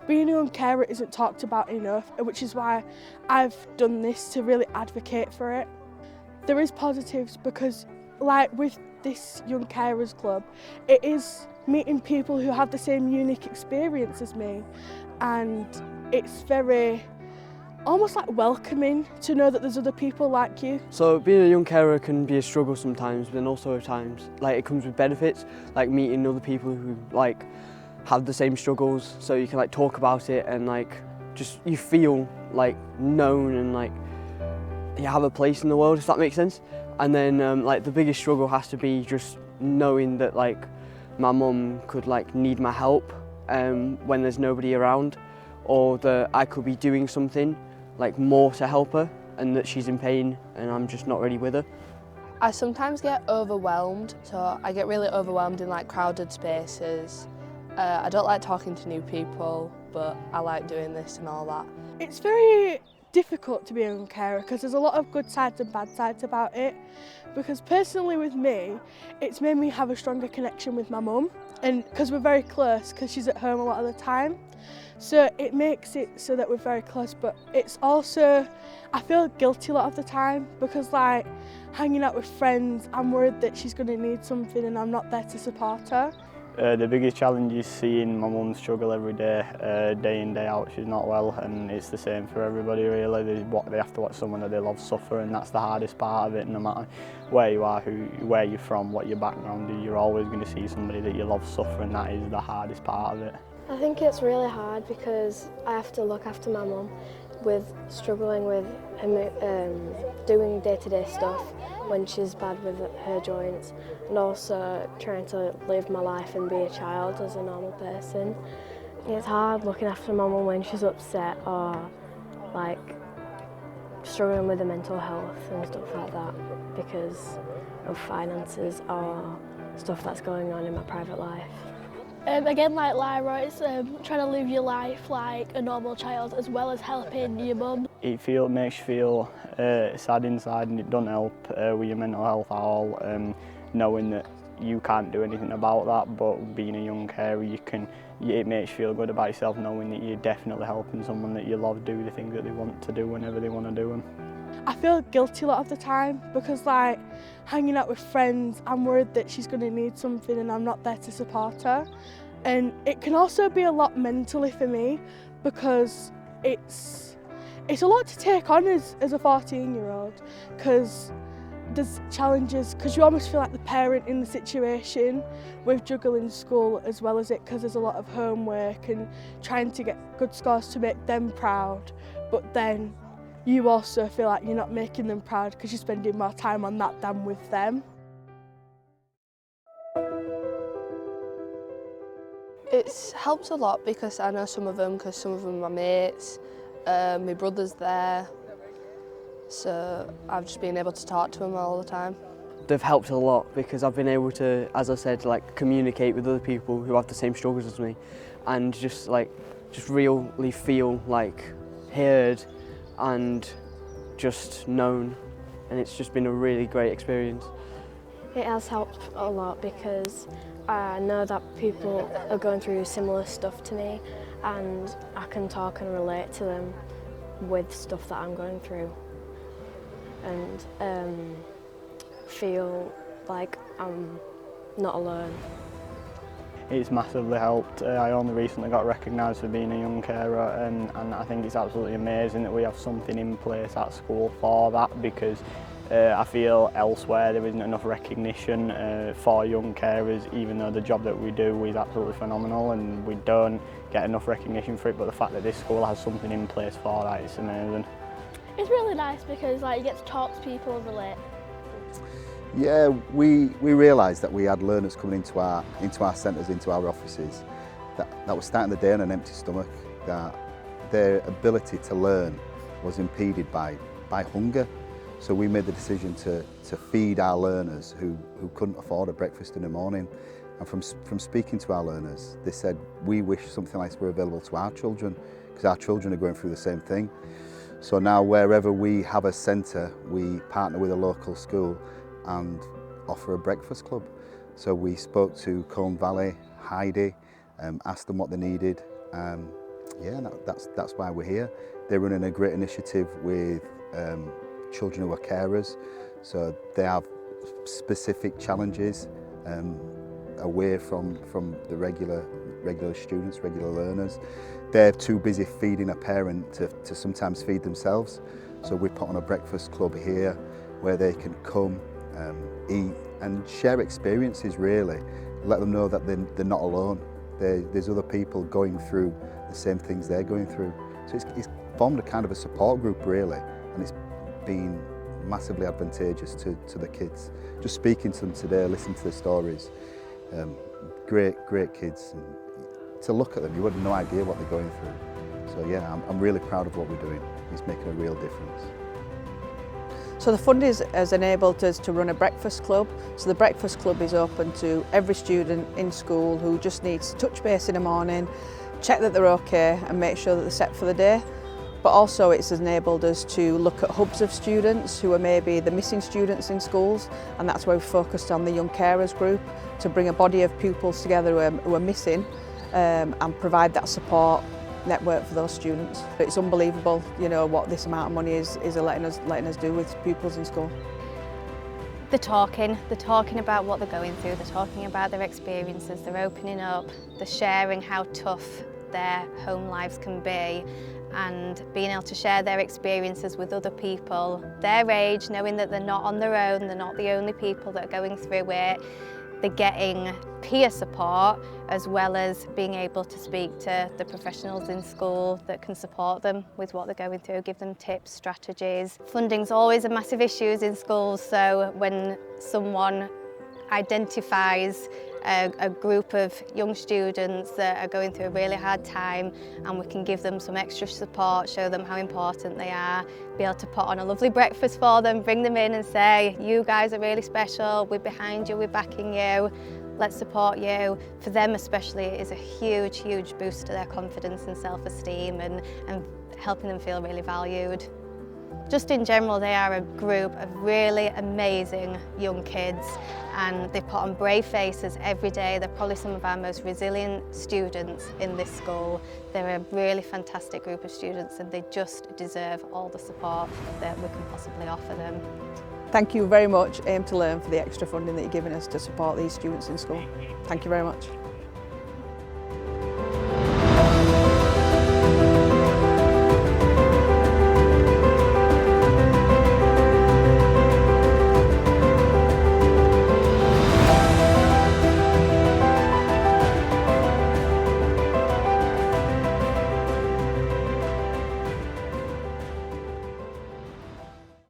being a young carer isn't talked about enough, which is why I've done this to really advocate for it. There is positives because, like with this Young Carers Club, it is meeting people who have the same unique experience as me, and it's very almost like welcoming to know that there's other people like you. So being a young carer can be a struggle sometimes, but then also at times like it comes with benefits, like meeting other people who like have the same struggles, so you can like talk about it and like just you feel like known and like you have a place in the world, if that makes sense. And then like the biggest struggle has to be just knowing that like my mum could like need my help when there's nobody around, or that I could be doing something like more to help her and that she's in pain and I'm just not really with her. I sometimes get overwhelmed, so I get really overwhelmed in like crowded spaces. I don't like talking to new people, but I like doing this and all that. It's very difficult to be a young carer because there's a lot of good sides and bad sides about it. Because personally with me, it's made me have a stronger connection with my mum, and because we're very close because she's at home a lot of the time. So it makes it so that we're very close, but it's also, I feel guilty a lot of the time because like hanging out with friends, I'm worried that she's going to need something and I'm not there to support her. The biggest challenge is seeing my mum struggle every day, day in, day out. She's not well, and it's the same for everybody really. They have to watch someone that they love suffer, and that's the hardest part of it. No matter where you are, where you're from, what your background is, you're always going to see somebody that you love suffer, and that is the hardest part of it. I think it's really hard because I have to look after my mum with struggling with doing day-to-day stuff when she's bad with her joints, and also trying to live my life and be a child as a normal person. It's hard looking after my mum when she's upset or like struggling with her mental health and stuff like that because of finances or stuff that's going on in my private life. Again, like Lyra, it's trying to live your life like a normal child as well as helping your mum. It makes you feel sad inside, and it doesn't help with your mental health at all, knowing that you can't do anything about that, but being a young carer, it makes you feel good about yourself knowing that you're definitely helping someone that you love do the things that they want to do whenever they want to do them. I feel guilty a lot of the time because like hanging out with friends, I'm worried that she's going to need something and I'm not there to support her. And it can also be a lot mentally for me because it's a lot to take on as a 14-year-old because there's challenges, because you almost feel like the parent in the situation with juggling school as well as it, because there's a lot of homework and trying to get good scores to make them proud, but then you also feel like you're not making them proud because you're spending more time on that than with them. It's helped a lot because I know some of them because some of them are my mates. My brother's there, so I've just been able to talk to them all the time. They've helped a lot because I've been able to, as I said, like communicate with other people who have the same struggles as me, and just really feel like heard and just known, and it's just been a really great experience. It has helped a lot because I know that people are going through similar stuff to me, and I can talk and relate to them with stuff that I'm going through, and feel like I'm not alone. It's massively helped. I only recently got recognised for being a young carer, and I think it's absolutely amazing that we have something in place at school for that, because I feel elsewhere there isn't enough recognition for young carers, even though the job that we do is absolutely phenomenal and we don't get enough recognition for it, but the fact that this school has something in place for that is amazing. It's really nice because like you get to talk to people and relate. Yeah, we realised that we had learners coming into our centres, into our offices, that were starting the day on an empty stomach, that their ability to learn was impeded by hunger. So we made the decision to feed our learners who couldn't afford a breakfast in the morning. And from speaking to our learners, they said, we wish something like this were available to our children, because our children are going through the same thing. So now wherever we have a centre, we partner with a local school and offer a breakfast club. So we spoke to Colne Valley, Heidi, asked them what they needed, Yeah, that's why we're here. They're running a great initiative with children who are carers, so they have specific challenges away from the regular students, regular learners. They're too busy feeding a parent to sometimes feed themselves, so we put on a breakfast club here where they can come, eat and share experiences really, let them know that they're not alone. There's other people going through the same things they're going through. So it's formed a kind of a support group really, and it's been massively advantageous to the kids. Just speaking to them today, listening to their stories, great kids. And to look at them, you would have no idea what they're going through. So yeah, I'm really proud of what we're doing. It's making a real difference. So the fund has enabled us to run a breakfast club. So the breakfast club is open to every student in school who just needs to touch base in the morning, check that they're okay and make sure that they're set for the day. But also it's enabled us to look at hubs of students who are maybe the missing students in schools, and that's where we focused on the young carers group to bring a body of pupils together who are missing and provide that support network for those students. It's unbelievable, you know, what this amount of money is letting us do with pupils in school. They're talking about what they're going through, they're talking about their experiences, they're opening up, they're sharing how tough their home lives can be, and being able to share their experiences with other people their age, knowing that they're not on their own, they're not the only people that are going through it. They're getting peer support as well as being able to speak to the professionals in school that can support them with what they're going through, give them tips, strategies. Funding's always a massive issue in schools, so when someone identifies a group of young students that are going through a really hard time and we can give them some extra support, show them how important they are, be able to put on a lovely breakfast for them, bring them in and say, you guys are really special, we're behind you, we're backing you, let's support you. For them especially, it is a huge boost to their confidence and self-esteem and helping them feel really valued. Just in general, they are a group of really amazing young kids, and they put on brave faces every day. They're probably some of our most resilient students in this school. They're a really fantastic group of students, and they just deserve all the support that we can possibly offer them. Thank you very much, Aim2Learn, for the extra funding that you're giving us to support these students in school. Thank you very much.